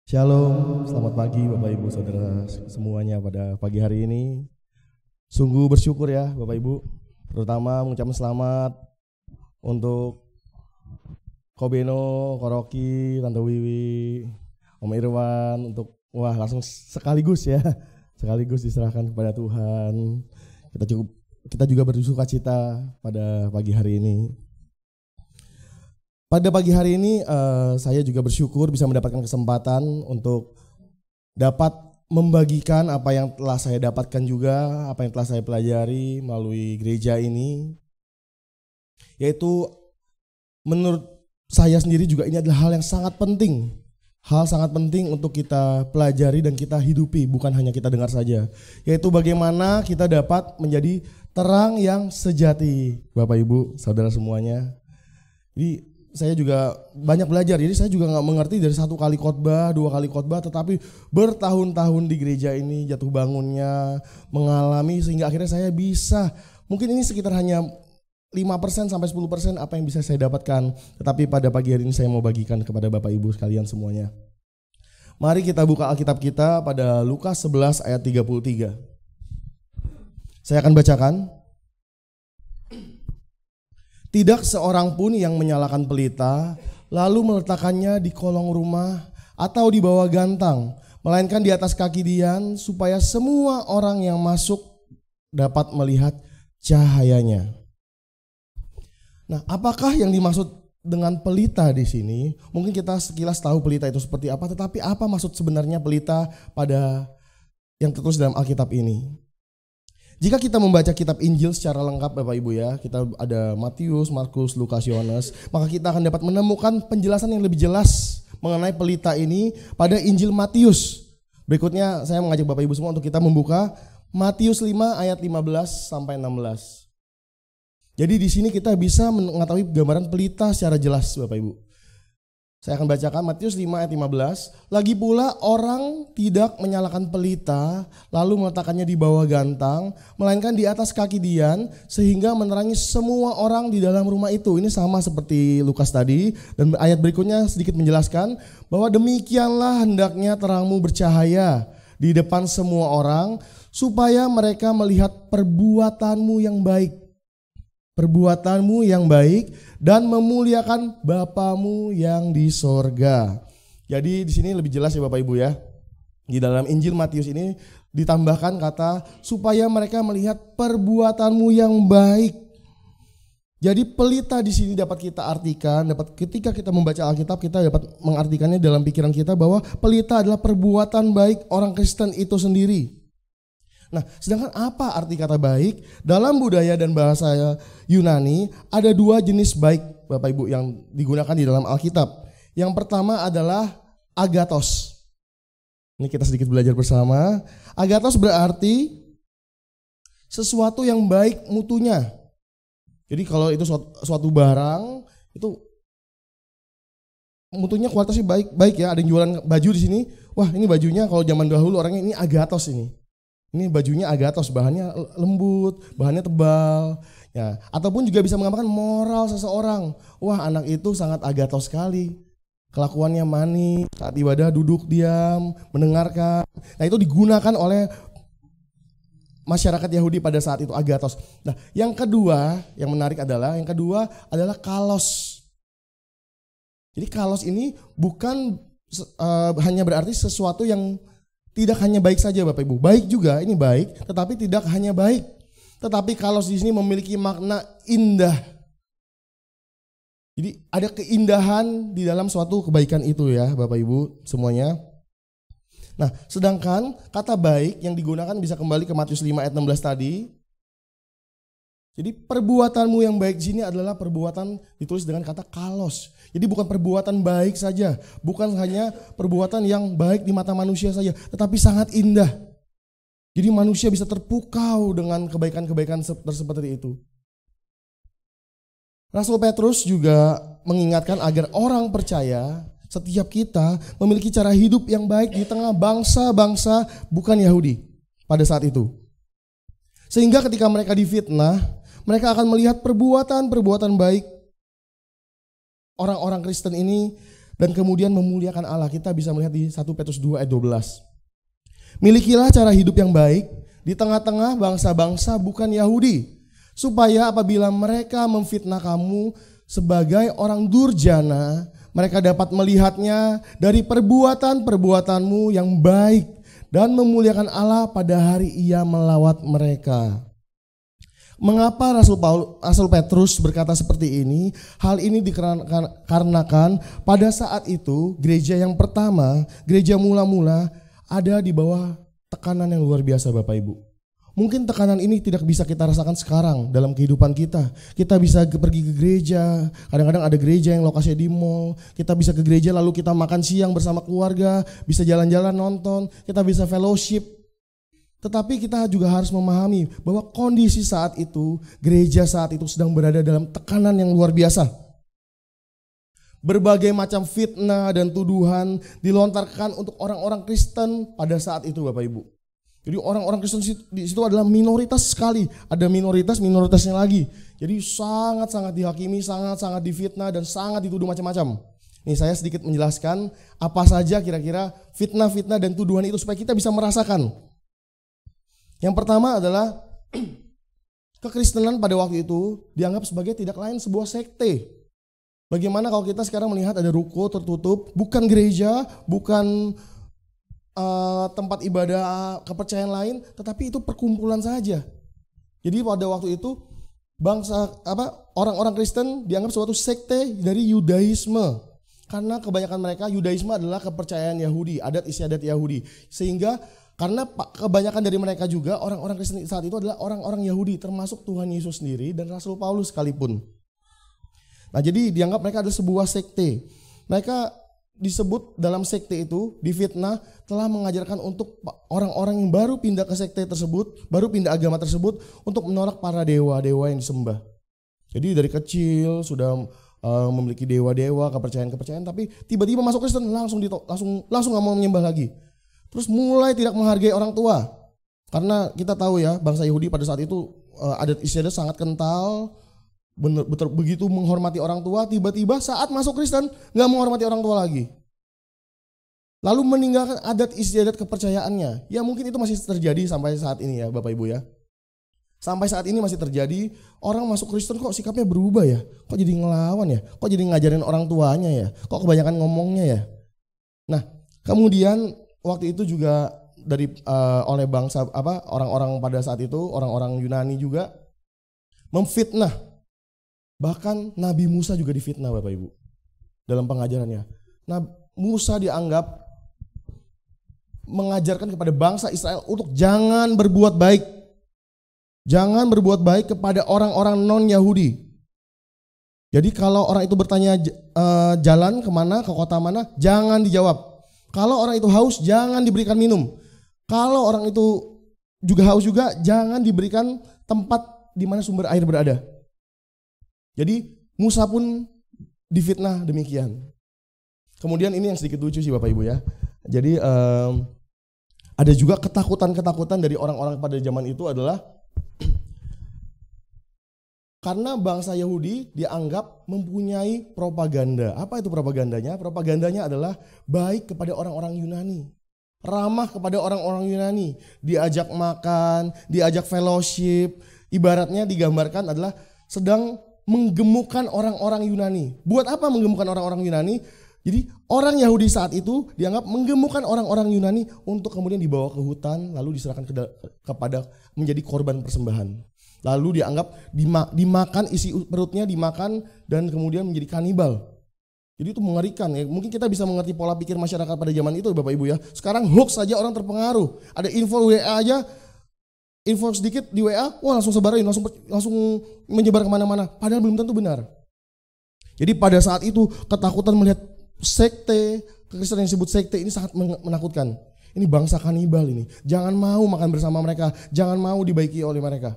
Shalom, selamat pagi Bapak Ibu Saudara semuanya pada pagi hari ini. Sungguh bersyukur ya Bapak Ibu, terutama mengucapkan selamat untuk Kobeno, Koroki, Tante Wiwi, Om Irwan untuk langsung sekaligus diserahkan kepada Tuhan. Kita juga bersuka cita pada pagi hari ini. Pada pagi hari ini saya juga bersyukur bisa mendapatkan kesempatan untuk dapat membagikan apa yang telah saya dapatkan juga, apa yang telah saya pelajari melalui gereja ini. Yaitu menurut saya sendiri juga ini adalah hal yang sangat penting. Hal sangat penting untuk kita pelajari dan kita hidupi, bukan hanya kita dengar saja. Yaitu bagaimana kita dapat menjadi terang yang sejati, Bapak Ibu, Saudara semuanya. Jadi saya juga banyak belajar, jadi saya juga gak mengerti dari satu kali khotbah, dua kali khotbah, tetapi bertahun-tahun di gereja ini jatuh bangunnya, mengalami sehingga akhirnya saya bisa, mungkin ini sekitar hanya 5% sampai 10% apa yang bisa saya dapatkan. Tetapi pada pagi hari ini saya mau bagikan kepada Bapak Ibu sekalian semuanya. Mari kita buka Alkitab kita pada Lukas 11 ayat 33. Saya akan bacakan. Tidak seorang pun yang menyalakan pelita lalu meletakkannya di kolong rumah atau di bawah gantang, melainkan di atas kaki dian supaya semua orang yang masuk dapat melihat cahayanya. Nah, apakah yang dimaksud dengan pelita di sini? Mungkin kita sekilas tahu pelita itu seperti apa, tetapi apa maksud sebenarnya pelita pada yang tertulis dalam Alkitab ini? Jika kita membaca kitab Injil secara lengkap Bapak Ibu ya, kita ada Matius, Markus, Lukas, Yohanes, maka kita akan dapat menemukan penjelasan yang lebih jelas mengenai pelita ini pada Injil Matius. Berikutnya saya mengajak Bapak Ibu semua untuk kita membuka Matius 5 ayat 15 sampai 16. Jadi di sini kita bisa mengetahui gambaran pelita secara jelas Bapak Ibu. Saya akan bacakan Matius 5 ayat 15. Lagi pula orang tidak menyalakan pelita lalu meletakkannya di bawah gantang, melainkan di atas kaki dian sehingga menerangi semua orang di dalam rumah itu. Ini sama seperti Lukas tadi, dan ayat berikutnya sedikit menjelaskan bahwa demikianlah hendaknya terangmu bercahaya di depan semua orang supaya mereka melihat perbuatanmu yang baik. Perbuatanmu yang baik dan memuliakan Bapamu yang di sorga. Jadi di sini lebih jelas ya Bapak Ibu ya. Di dalam Injil Matius ini ditambahkan kata supaya mereka melihat perbuatanmu yang baik. Jadi pelita di sini dapat kita artikan, ketika kita membaca Alkitab kita dapat mengartikannya dalam pikiran kita bahwa pelita adalah perbuatan baik orang Kristen itu sendiri. Nah, sedangkan apa arti kata baik? Dalam budaya dan bahasa Yunani ada dua jenis baik Bapak Ibu yang digunakan di dalam Alkitab. Yang pertama adalah agathos. Ini kita sedikit belajar bersama. Agathos berarti sesuatu yang baik mutunya. Jadi kalau itu suatu barang itu mutunya kualitasnya baik ya. Ada yang jualan baju di sini. Wah, ini bajunya kalau zaman dahulu orangnya ini agathos ini. Ini bajunya agathos, bahannya lembut, bahannya tebal. Ya, ataupun juga bisa menggambarkan moral seseorang. Wah, anak itu sangat agathos sekali. Kelakuannya manis, saat ibadah duduk diam, mendengarkan. Nah, itu digunakan oleh masyarakat Yahudi pada saat itu agathos. Nah, yang kedua, yang menarik adalah kalos. Jadi kalos ini bukan hanya berarti sesuatu yang tidak hanya baik saja Bapak Ibu, baik juga, ini baik, tetapi tidak hanya baik. Tetapi kalos di sini memiliki makna indah. Jadi ada keindahan di dalam suatu kebaikan itu ya Bapak Ibu semuanya. Nah, sedangkan kata baik yang digunakan bisa kembali ke Matius 5 ayat 16 tadi. Jadi perbuatanmu yang baik di sini adalah perbuatan ditulis dengan kata kalos. Jadi bukan perbuatan baik saja, bukan hanya perbuatan yang baik di mata manusia saja, tetapi sangat indah. Jadi manusia bisa terpukau dengan kebaikan-kebaikan seperti itu. Rasul Petrus juga mengingatkan agar orang percaya, setiap kita memiliki cara hidup yang baik di tengah bangsa-bangsa bukan Yahudi pada saat itu. Sehingga ketika mereka difitnah, mereka akan melihat perbuatan-perbuatan baik orang-orang Kristen ini dan kemudian memuliakan Allah. Kita bisa melihat di 1 Petrus 2 ayat 12. Milikilah cara hidup yang baik di tengah-tengah bangsa-bangsa bukan Yahudi, supaya apabila mereka memfitnah kamu sebagai orang durjana, mereka dapat melihatnya dari perbuatan-perbuatanmu yang baik dan memuliakan Allah pada hari Ia melawat mereka. Mengapa Rasul Petrus berkata seperti ini? Hal ini dikarenakan pada saat itu gereja yang pertama, gereja mula-mula ada di bawah tekanan yang luar biasa Bapak Ibu. Mungkin tekanan ini tidak bisa kita rasakan sekarang dalam kehidupan kita. Kita bisa pergi ke gereja, kadang-kadang ada gereja yang lokasinya di mall. Kita bisa ke gereja lalu kita makan siang bersama keluarga, bisa jalan-jalan nonton, kita bisa fellowship. Tetapi kita juga harus memahami bahwa kondisi saat itu, gereja saat itu sedang berada dalam tekanan yang luar biasa. Berbagai macam fitnah dan tuduhan dilontarkan untuk orang-orang Kristen pada saat itu Bapak Ibu. Jadi orang-orang Kristen di situ adalah minoritas sekali, ada minoritasnya lagi. Jadi sangat-sangat dihakimi, sangat-sangat difitnah dan sangat dituduh macam-macam. Nih saya sedikit menjelaskan apa saja kira-kira fitnah-fitnah dan tuduhan itu supaya kita bisa merasakan. Yang pertama adalah kekristenan pada waktu itu dianggap sebagai tidak lain sebuah sekte. Bagaimana kalau kita sekarang melihat ada ruko tertutup, bukan gereja, bukan tempat ibadah kepercayaan lain, tetapi itu perkumpulan saja. Jadi pada waktu itu orang-orang Kristen dianggap suatu sekte dari Yudaisme. Karena kebanyakan mereka Yudaisme adalah kepercayaan Yahudi, adat istiadat Yahudi. Sehingga karena kebanyakan dari mereka juga orang-orang Kristen saat itu adalah orang-orang Yahudi, termasuk Tuhan Yesus sendiri dan Rasul Paulus sekalipun. Nah jadi dianggap mereka adalah sebuah sekte. Mereka disebut dalam sekte itu, difitnah, telah mengajarkan untuk orang-orang yang baru pindah ke sekte tersebut, baru pindah agama tersebut untuk menolak para dewa-dewa yang disembah. Jadi dari kecil sudah memiliki dewa-dewa, kepercayaan-kepercayaan, tapi tiba-tiba masuk Kristen langsung gak mau menyembah lagi. Terus mulai tidak menghargai orang tua. Karena kita tahu ya, bangsa Yahudi pada saat itu adat istiadat sangat kental, begitu menghormati orang tua, tiba-tiba saat masuk Kristen gak menghormati orang tua lagi. Lalu meninggalkan adat istiadat kepercayaannya. Ya mungkin itu masih terjadi sampai saat ini ya Bapak Ibu ya. Sampai saat ini masih terjadi, orang masuk Kristen kok sikapnya berubah ya. Kok jadi ngelawan ya, kok jadi ngajarin orang tuanya ya, kok kebanyakan ngomongnya ya. Nah kemudian waktu itu juga oleh bangsa orang-orang pada saat itu, orang-orang Yunani juga memfitnah. Bahkan Nabi Musa juga difitnah Bapak Ibu dalam pengajarannya. Nah, Musa dianggap mengajarkan kepada bangsa Israel untuk jangan berbuat baik. Jangan berbuat baik kepada orang-orang non-Yahudi. Jadi kalau orang itu bertanya jalan kemana, ke kota mana, jangan dijawab. Kalau orang itu haus, jangan diberikan minum. Kalau orang itu juga haus juga, jangan diberikan tempat di mana sumber air berada. Jadi Musa pun difitnah demikian. Kemudian ini yang sedikit lucu sih Bapak Ibu ya. Jadi ada juga ketakutan-ketakutan dari orang-orang pada zaman itu adalah karena bangsa Yahudi dianggap mempunyai propaganda. Apa itu propagandanya? Propagandanya adalah baik kepada orang-orang Yunani. Ramah kepada orang-orang Yunani. Diajak makan, diajak fellowship. Ibaratnya digambarkan adalah sedang menggemukkan orang-orang Yunani. Buat apa menggemukkan orang-orang Yunani? Jadi orang Yahudi saat itu dianggap menggemukkan orang-orang Yunani untuk kemudian dibawa ke hutan lalu diserahkan kepada menjadi korban persembahan. Lalu dianggap dimakan, isi perutnya dimakan dan kemudian menjadi kanibal. Jadi itu mengerikan ya. Mungkin kita bisa mengerti pola pikir masyarakat pada zaman itu Bapak Ibu ya. Sekarang hoax saja orang terpengaruh. Ada info WA aja, info sedikit di WA, wah langsung sebarin, langsung menyebar kemana-mana. Padahal belum tentu benar. Jadi pada saat itu ketakutan melihat sekte, kekristenan yang disebut sekte ini sangat menakutkan. Ini bangsa kanibal ini. Jangan mau makan bersama mereka, jangan mau dibaiki oleh mereka.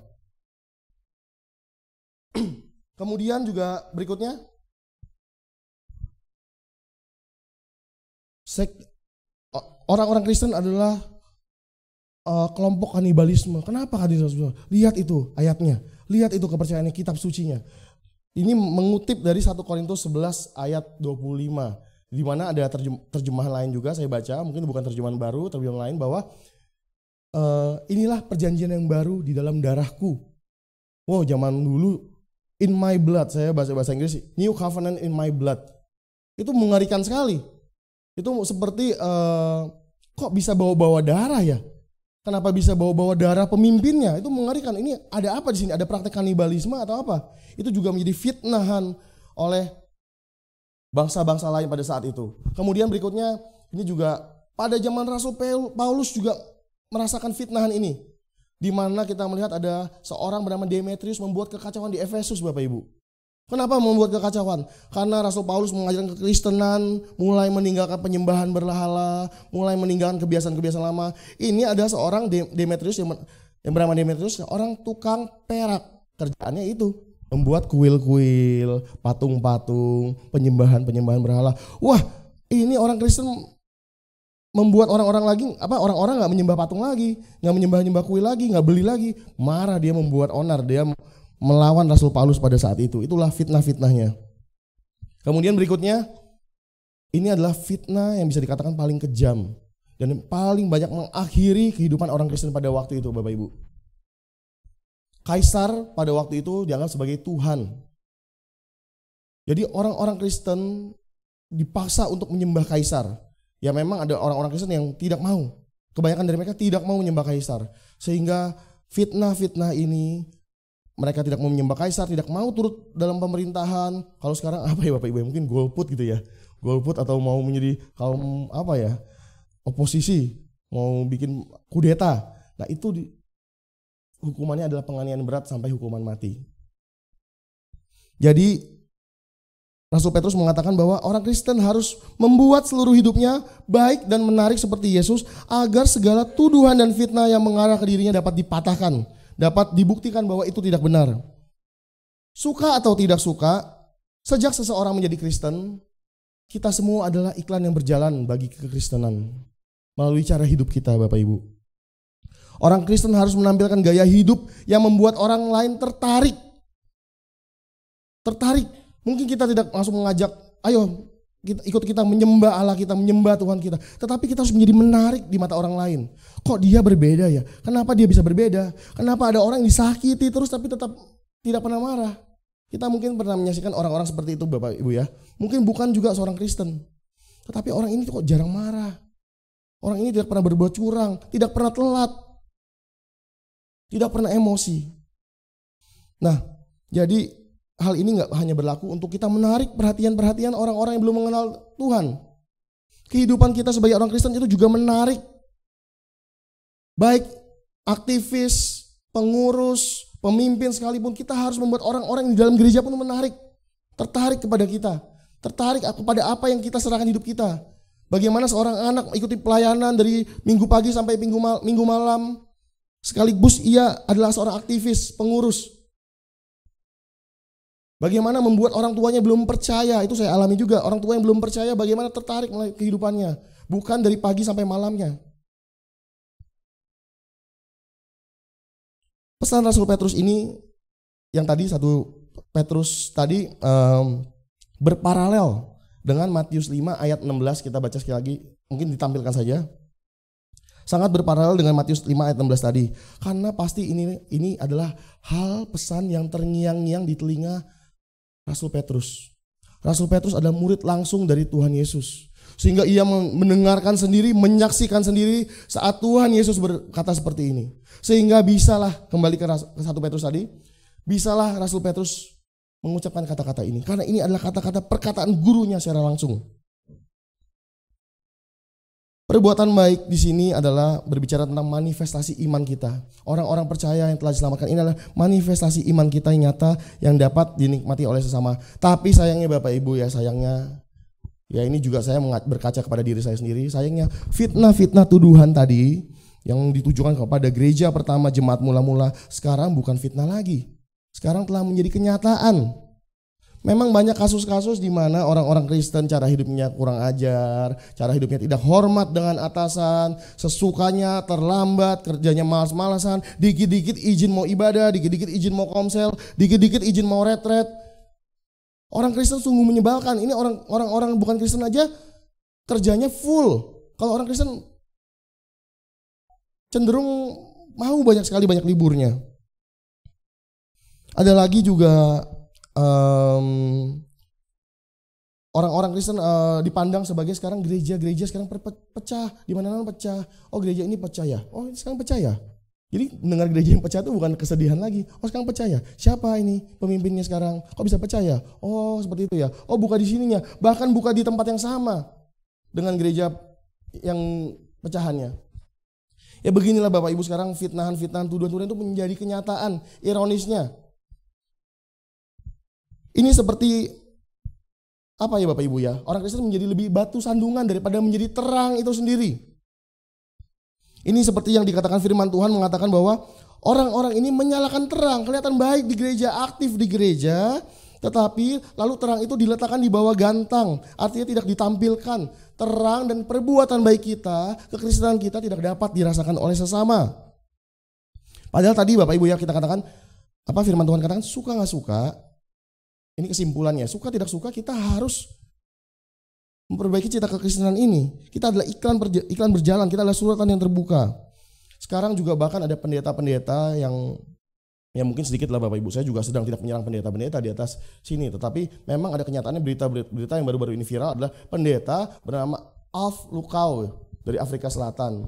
Kemudian juga berikutnya orang-orang Kristen adalah kelompok kanibalisme. Kenapa kanibalisme? Lihat itu ayatnya, lihat itu kepercayaannya, kitab sucinya. Ini mengutip dari 1 Korintus 11 ayat 25. Di mana ada terjemahan lain juga saya baca, mungkin bukan terjemahan baru, terjemahan lain bahwa inilah perjanjian yang baru di dalam darahku. Wow, zaman dulu in my blood, saya bahasa Inggris, new covenant in my blood. Itu mengerikan sekali. Itu seperti kok bisa bawa-bawa darah ya? Kenapa bisa bawa-bawa darah pemimpinnya? Itu mengerikan. Ini ada apa di sini? Ada praktek kanibalisme atau apa? Itu juga menjadi fitnahan oleh bangsa-bangsa lain pada saat itu. Kemudian berikutnya, ini juga pada zaman Rasul Paulus juga merasakan fitnahan ini. Di mana kita melihat ada seorang bernama Demetrius membuat kekacauan di Efesus, Bapak Ibu. Kenapa membuat kekacauan? Karena Rasul Paulus mengajarkan kekristenan, mulai meninggalkan penyembahan berhala, mulai meninggalkan kebiasaan-kebiasaan lama. Ini ada seorang Demetrius yang bernama Demetrius, seorang tukang perak. Kerjaannya itu membuat kuil-kuil, patung-patung, penyembahan berhala. Wah, ini orang Kristen membuat orang-orang nggak menyembah patung lagi, nggak menyembah kuil lagi, nggak beli lagi. Marah, dia membuat onar, dia melawan Rasul Paulus pada saat itu. Itulah fitnah-fitnahnya. Kemudian berikutnya, ini adalah fitnah yang bisa dikatakan paling kejam dan paling banyak mengakhiri kehidupan orang Kristen pada waktu itu, Bapak Ibu. Kaisar pada waktu itu dianggap sebagai Tuhan. Jadi orang-orang Kristen dipaksa untuk menyembah kaisar. Ya memang ada orang-orang Kristen yang tidak mau. Kebanyakan dari mereka tidak mau menyembah kaisar. Sehingga fitnah-fitnah ini, mereka tidak mau menyembah kaisar, tidak mau turut dalam pemerintahan. Kalau sekarang apa ya Bapak Ibu? Mungkin golput gitu ya. Golput atau mau menjadi kaum oposisi, mau bikin kudeta. Nah itu hukumannya adalah penganiayaan berat sampai hukuman mati. Jadi Rasul Petrus mengatakan bahwa orang Kristen harus membuat seluruh hidupnya baik dan menarik seperti Yesus agar segala tuduhan dan fitnah yang mengarah ke dirinya dapat dipatahkan, dapat dibuktikan bahwa itu tidak benar. Suka atau tidak suka, sejak seseorang menjadi Kristen, kita semua adalah iklan yang berjalan bagi kekristenan melalui cara hidup kita, Bapak Ibu. Orang Kristen harus menampilkan gaya hidup yang membuat orang lain tertarik. Mungkin kita tidak langsung mengajak, ayo ikut kita menyembah Allah kita, menyembah Tuhan kita. Tetapi kita harus menjadi menarik di mata orang lain. Kok dia berbeda ya? Kenapa dia bisa berbeda? Kenapa ada orang yang disakiti terus tapi tetap tidak pernah marah? Kita mungkin pernah menyaksikan orang-orang seperti itu Bapak Ibu ya. Mungkin bukan juga seorang Kristen. Tetapi orang ini kok jarang marah. Orang ini tidak pernah berbuat curang, tidak pernah telat, tidak pernah emosi. Nah, jadi hal ini nggak hanya berlaku untuk kita menarik perhatian orang-orang yang belum mengenal Tuhan. Kehidupan kita sebagai orang Kristen itu juga menarik. Baik aktivis, pengurus, pemimpin sekalipun, kita harus membuat orang-orang di dalam gereja pun menarik. Tertarik kepada kita. Tertarik kepada apa yang kita serahkan hidup kita. Bagaimana seorang anak ikuti pelayanan dari minggu pagi sampai minggu malam. Sekaligus ia adalah seorang aktivis, pengurus. Bagaimana membuat orang tuanya belum percaya, itu saya alami juga. Orang tua yang belum percaya bagaimana tertarik melalui kehidupannya. Bukan dari pagi sampai malamnya. Pesan Rasul Petrus ini, yang tadi 1 Petrus tadi berparalel dengan Matius 5 ayat 16, kita baca sekali lagi, mungkin ditampilkan saja. Sangat berparalel dengan Matius 5 ayat 16 tadi. Karena pasti ini adalah hal pesan yang terngiang-ngiang di telinga Rasul Petrus. Rasul Petrus adalah murid langsung dari Tuhan Yesus. Sehingga ia mendengarkan sendiri, menyaksikan sendiri saat Tuhan Yesus berkata seperti ini. Sehingga bisalah, kembali ke 1 Petrus tadi, bisalah Rasul Petrus mengucapkan kata-kata ini. Karena ini adalah kata-kata perkataan gurunya secara langsung. Perbuatan baik di sini adalah berbicara tentang manifestasi iman kita. Orang-orang percaya yang telah diselamatkan ini adalah manifestasi iman kita yang nyata yang dapat dinikmati oleh sesama. Tapi sayangnya Bapak Ibu ya, sayangnya ya ini juga saya berkaca kepada diri saya sendiri. Sayangnya fitnah-fitnah tuduhan tadi yang ditujukan kepada gereja pertama jemaat mula-mula sekarang bukan fitnah lagi. Sekarang telah menjadi kenyataan. Memang banyak kasus-kasus di mana orang-orang Kristen cara hidupnya kurang ajar, cara hidupnya tidak hormat dengan atasan, sesukanya, terlambat, kerjanya malas-malasan, dikit-dikit izin mau ibadah, dikit-dikit izin mau komsel, dikit-dikit izin mau retret. Orang Kristen sungguh menyebalkan. Ini orang bukan Kristen aja kerjanya full. Kalau orang Kristen cenderung mau banyak liburnya. Ada lagi juga orang-orang Kristen dipandang sebagai sekarang gereja sekarang pecah, di mana-mana pecah. Oh, gereja ini pecah ya. Oh, sekarang pecah ya. Jadi mendengar gereja yang pecah itu bukan kesedihan lagi. Oh, sekarang pecah ya. Siapa ini pemimpinnya sekarang? Kok bisa pecah ya? Oh, seperti itu ya. Oh, buka di sininya. Bahkan buka di tempat yang sama dengan gereja yang pecahannya. Ya beginilah Bapak Ibu, sekarang fitnahan-fitnahan, tuduhan-tuduhan itu menjadi kenyataan. Ironisnya, ini seperti apa ya Bapak Ibu ya? Orang Kristen menjadi lebih batu sandungan daripada menjadi terang itu sendiri. Ini seperti yang dikatakan firman Tuhan, mengatakan bahwa orang-orang ini menyalakan terang, kelihatan baik di gereja, aktif di gereja, tetapi lalu terang itu diletakkan di bawah gantang, artinya tidak ditampilkan. Terang dan perbuatan baik kita, kekristenan kita tidak dapat dirasakan oleh sesama. Padahal tadi Bapak Ibu ya, kita katakan, apa firman Tuhan katakan, suka gak suka, ini kesimpulannya, suka tidak suka kita harus memperbaiki cita kekristenan ini. Kita adalah iklan berjalan, kita adalah suratan yang terbuka. Sekarang juga bahkan ada pendeta-pendeta yang ya mungkin sedikit lah Bapak Ibu, saya juga sedang tidak menyerang pendeta-pendeta di atas sini, tetapi memang ada kenyataannya berita yang baru-baru ini viral adalah pendeta bernama Alf Lukau dari Afrika Selatan.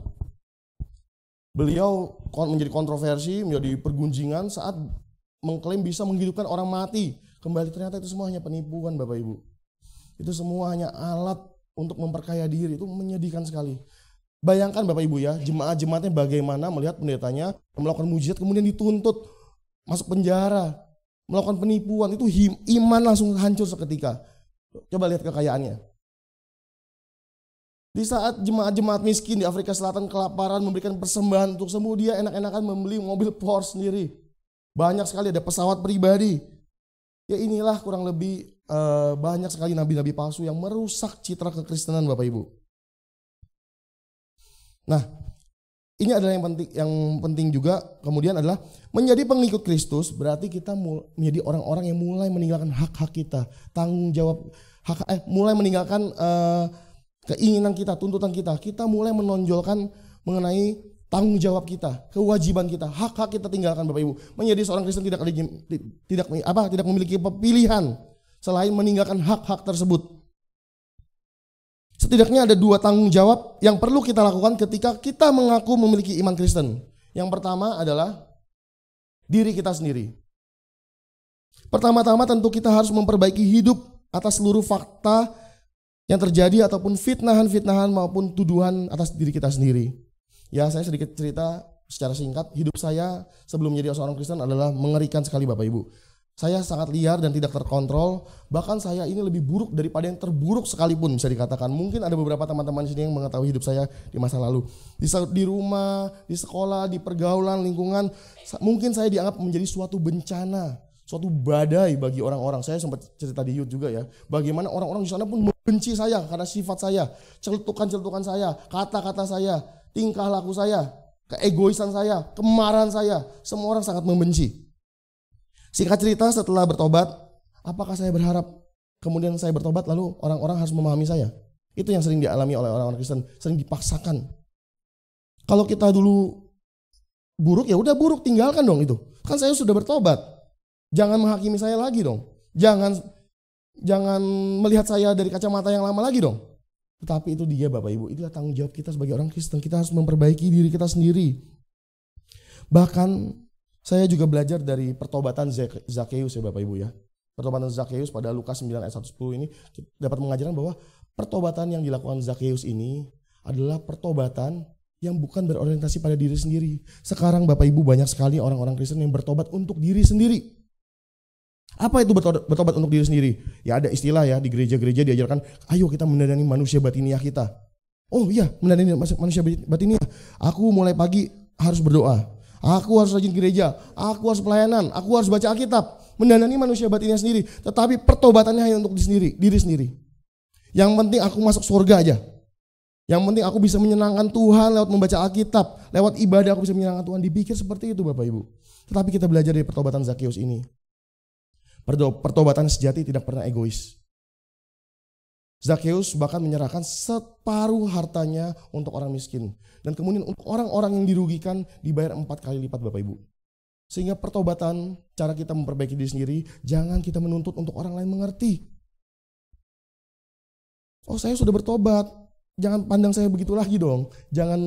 Beliau menjadi kontroversi, menjadi pergunjingan saat mengklaim bisa menghidupkan orang mati kembali. Ternyata itu semua hanya penipuan Bapak Ibu. Itu semua hanya alat untuk memperkaya diri. Itu menyedihkan sekali. Bayangkan Bapak Ibu ya, jemaat-jemaatnya bagaimana melihat pendetanya melakukan mujizat kemudian dituntut masuk penjara, melakukan penipuan. Itu iman langsung hancur seketika. Coba lihat kekayaannya. Di saat jemaat-jemaat miskin di Afrika Selatan kelaparan memberikan persembahan untuk sembuh, dia enak-enakan membeli mobil Porsche sendiri. Banyak sekali ada pesawat pribadi. Ya inilah kurang lebih banyak sekali nabi-nabi palsu yang merusak citra kekristenan Bapak Ibu. Nah, ini adalah yang penting juga. Kemudian adalah menjadi pengikut Kristus berarti kita menjadi orang-orang yang mulai meninggalkan hak-hak kita, tanggung jawab mulai meninggalkan keinginan kita, tuntutan kita. Kita mulai menonjolkan mengenai tanggung jawab kita, kewajiban kita, hak-hak kita tinggalkan Bapak Ibu. Menjadi seorang Kristen tidak memiliki pilihan selain meninggalkan hak-hak tersebut. Setidaknya ada 2 tanggung jawab yang perlu kita lakukan ketika kita mengaku memiliki iman Kristen. Yang pertama adalah diri kita sendiri. Pertama-tama tentu kita harus memperbaiki hidup atas seluruh fakta yang terjadi ataupun fitnahan-fitnahan maupun tuduhan atas diri kita sendiri. Ya, saya sedikit cerita secara singkat. Hidup saya sebelum menjadi seorang Kristen adalah mengerikan sekali Bapak Ibu. Saya sangat liar dan tidak terkontrol. Bahkan saya ini lebih buruk daripada yang terburuk sekalipun bisa dikatakan. Mungkin ada beberapa teman-teman di sini yang mengetahui hidup saya di masa lalu. Di rumah, di sekolah, di pergaulan, lingkungan. Mungkin saya dianggap menjadi suatu bencana, suatu badai bagi orang-orang. Saya sempat cerita di YouTube juga ya. Bagaimana orang-orang di sana pun membenci saya karena sifat saya, celutukan-celutukan saya, kata-kata saya, tingkah laku saya, keegoisan saya, kemarahan saya. Semua orang sangat membenci. Singkat cerita, setelah bertobat, apakah saya berharap kemudian saya bertobat lalu orang-orang harus memahami saya? Itu yang sering dialami oleh orang-orang Kristen, sering dipaksakan. Kalau kita dulu buruk, ya udah buruk, tinggalkan dong itu. Kan saya sudah bertobat. Jangan menghakimi saya lagi dong. Jangan melihat saya dari kacamata yang lama lagi dong. Tetapi itu dia Bapak Ibu, itulah tanggung jawab kita sebagai orang Kristen. Kita harus memperbaiki diri kita sendiri. Bahkan saya juga belajar dari pertobatan Zakheus ya Bapak Ibu ya. Pertobatan Zakheus pada Lukas 9 ayat 1-10 ini dapat mengajarkan bahwa pertobatan yang dilakukan Zakheus ini adalah pertobatan yang bukan berorientasi pada diri sendiri. Sekarang Bapak Ibu banyak sekali orang-orang Kristen yang bertobat untuk diri sendiri. Apa itu bertobat untuk diri sendiri? Ya ada istilah ya di gereja-gereja diajarkan, ayo kita mendandani manusia batiniah kita. Oh iya, mendandani manusia batiniah. Aku mulai pagi harus berdoa. Aku harus rajin gereja, aku harus pelayanan, aku harus baca Alkitab, mendandani manusia batinnya sendiri. Tetapi pertobatannya hanya untuk diri sendiri. Yang penting aku masuk surga aja. Yang penting aku bisa menyenangkan Tuhan lewat membaca Alkitab, lewat ibadah aku bisa menyenangkan Tuhan. Dipikir seperti itu Bapak Ibu. Tetapi kita belajar dari pertobatan Zakheus ini. Pertobatan sejati tidak pernah egois. Zakheus bahkan menyerahkan separuh hartanya untuk orang miskin. Dan kemudian untuk orang-orang yang dirugikan dibayar 4 kali lipat Bapak Ibu. Sehingga pertobatan, cara kita memperbaiki diri sendiri, jangan kita menuntut untuk orang lain mengerti. Oh, saya sudah bertobat, jangan pandang saya begitu lagi dong. Jangan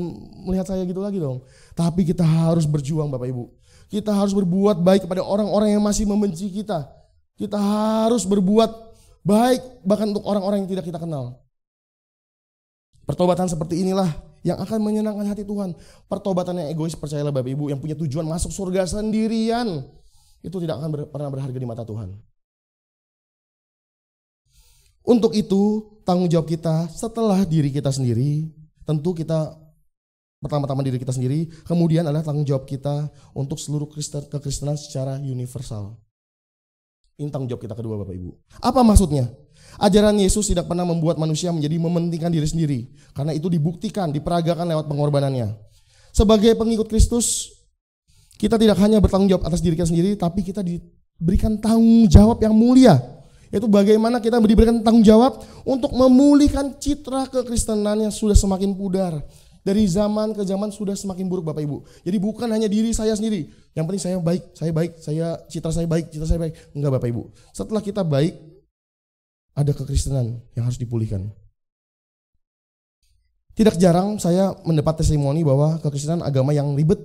melihat saya gitu lagi dong. Tapi kita harus berjuang Bapak Ibu. Kita harus berbuat baik kepada orang-orang yang masih membenci kita. Kita harus berbuat baik bahkan untuk orang-orang yang tidak kita kenal. Pertobatan seperti inilah yang akan menyenangkan hati Tuhan. Pertobatan yang egois, percayalah Bapak Ibu, yang punya tujuan masuk surga sendirian, itu tidak akan pernah berharga di mata Tuhan. Untuk itu, tanggung jawab kita setelah diri kita sendiri, tentu kita pertama-tama diri kita sendiri, kemudian adalah tanggung jawab kita untuk seluruh kekristenan secara universal. Ini tanggung jawab kita kedua Bapak Ibu. Apa maksudnya? Ajaran Yesus tidak pernah membuat manusia menjadi mementingkan diri sendiri. Karena itu dibuktikan, diperagakan lewat pengorbanannya. Sebagai pengikut Kristus, kita tidak hanya bertanggung jawab atas diri kita sendiri, tapi kita diberikan tanggung jawab yang mulia. Yaitu bagaimana kita diberikan tanggung jawab untuk memulihkan citra kekristenan yang sudah semakin pudar. Dari zaman ke zaman sudah semakin buruk Bapak Ibu. Jadi bukan hanya diri saya sendiri. Yang penting saya baik, citra saya baik. Enggak Bapak Ibu. Setelah kita baik, ada kekristenan yang harus dipulihkan. Tidak jarang saya mendapat testimoni bahwa kekristenan agama yang ribet,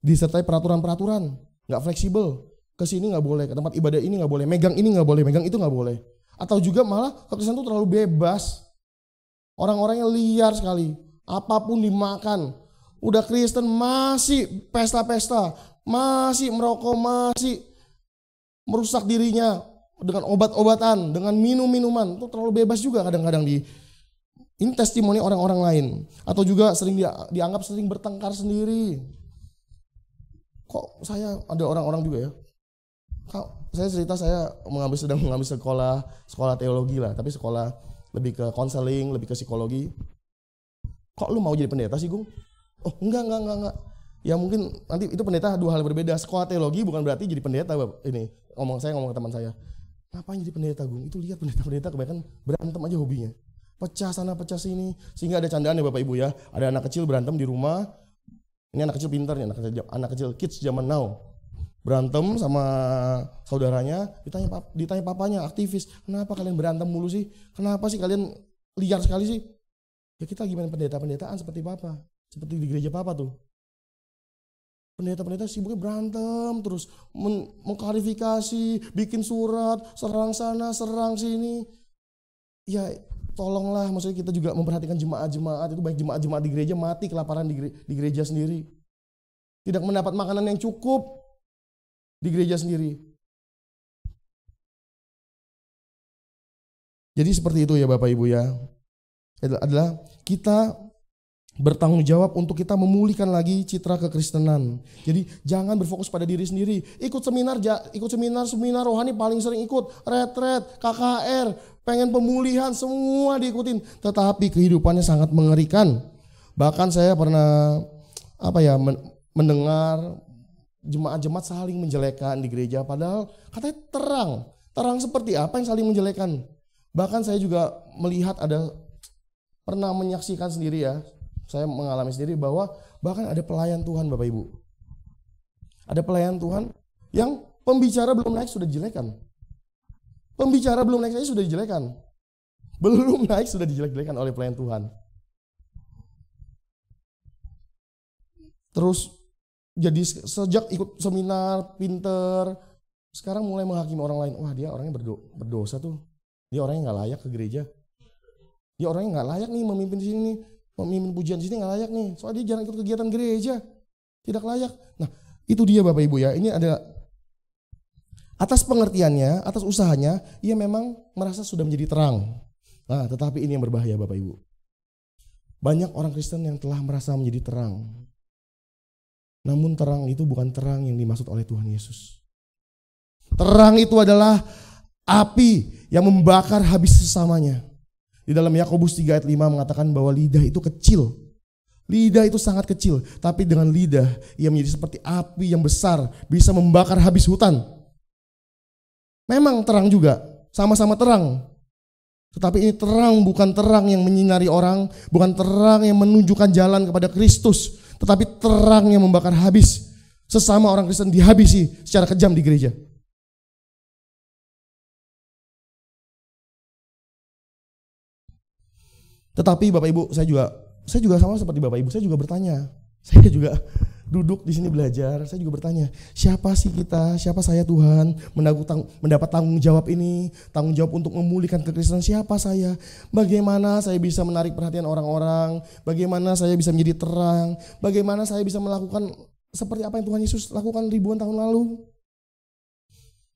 disertai peraturan-peraturan, enggak fleksibel. Ke sini enggak boleh, ke tempat ibadah ini enggak boleh, megang ini enggak boleh, megang itu enggak boleh. Atau juga malah kekristenan itu terlalu bebas. Orang-orangnya liar sekali. Apapun dimakan. Udah Kristen masih pesta-pesta, masih merokok, masih merusak dirinya dengan obat-obatan, dengan minum-minuman. Itu terlalu bebas juga kadang-kadang ini testimoni orang-orang lain. Atau juga sering dianggap sering bertengkar sendiri. Kok saya ada orang-orang juga ya. Saya cerita saya sedang mengambil sekolah teologi lah, tapi sekolah lebih ke konseling, lebih ke psikologi. Kok lu mau jadi pendeta sih, Gung? Oh, enggak. Ya mungkin nanti itu pendeta dua hal berbeda. Sekolah teologi bukan berarti jadi pendeta, Bapak. Saya ngomong ke teman saya. Ngapain jadi pendeta, Gung? Itu lihat pendeta-pendeta kebanyakan berantem aja hobinya. Pecah sana, pecah sini. Sehingga ada candaan ya Bapak Ibu ya. Ada anak kecil berantem di rumah. Ini anak kecil pintar nih, anak kecil kids zaman now. Berantem sama saudaranya, ditanya papanya, aktivis. Kenapa kalian berantem mulu sih? Kenapa sih kalian liar sekali sih? Ya kita gimana pendeta-pendetaan seperti Papa, seperti di gereja Papa tuh. Pendeta-pendeta sibuknya berantem terus, mengklarifikasi, bikin surat, serang sana, serang sini. Ya tolonglah, maksudnya kita juga memperhatikan jemaat-jemaat itu, baik jemaat-jemaat di gereja mati kelaparan di gereja sendiri. Tidak mendapat makanan yang cukup di gereja sendiri. Jadi seperti itu ya Bapak Ibu ya. Adalah kita bertanggung jawab untuk kita memulihkan lagi citra kekristenan. Jadi jangan berfokus pada diri sendiri. Ikut seminar rohani paling sering ikut, retret, KKR, pengen pemulihan semua diikutin, tetapi kehidupannya sangat mengerikan. Bahkan saya pernah mendengar jemaat-jemaat saling menjelekan di gereja, padahal katanya terang seperti apa yang saling menjelekan. Bahkan saya juga melihat pernah menyaksikan sendiri ya, saya mengalami sendiri bahwa bahkan ada pelayan Tuhan Bapak Ibu. Ada pelayan Tuhan yang pembicara belum naik sudah dijelekan. Pembicara belum naik saja sudah dijelekan. Belum naik sudah dijelek-jelekan oleh pelayan Tuhan. Terus jadi sejak ikut seminar, pinter, sekarang mulai menghakimi orang lain. Wah dia orangnya berdosa tuh. Dia orangnya gak layak ke gereja. Dia orangnya nggak layak nih memimpin di sini nih, memimpin pujian di sini nggak layak nih, soalnya dia jarang ikut kegiatan gereja, tidak layak. Nah itu dia Bapak Ibu ya, ini ada atas pengertiannya, atas usahanya, ia memang merasa sudah menjadi terang. Nah tetapi ini yang berbahaya Bapak Ibu. Banyak orang Kristen yang telah merasa menjadi terang, namun terang itu bukan terang yang dimaksud oleh Tuhan Yesus. Terang itu adalah api yang membakar habis sesamanya. Di dalam Yakobus 3 ayat 5 mengatakan bahwa lidah itu kecil. Lidah itu sangat kecil, tapi dengan lidah ia menjadi seperti api yang besar, bisa membakar habis hutan. Memang terang juga, sama-sama terang. Tetapi ini terang bukan terang yang menyinari orang, bukan terang yang menunjukkan jalan kepada Kristus, tetapi terang yang membakar habis. Sesama orang Kristen dihabisi secara kejam di gereja. Tetapi Bapak Ibu, saya juga sama seperti Bapak Ibu, saya juga bertanya. Saya juga duduk di sini belajar, saya juga bertanya, siapa sih kita, siapa saya Tuhan, mendapat tanggung jawab ini, tanggung jawab untuk memulihkan kekristenan, siapa saya, bagaimana saya bisa menarik perhatian orang-orang, bagaimana saya bisa menjadi terang, bagaimana saya bisa melakukan seperti apa yang Tuhan Yesus lakukan ribuan tahun lalu.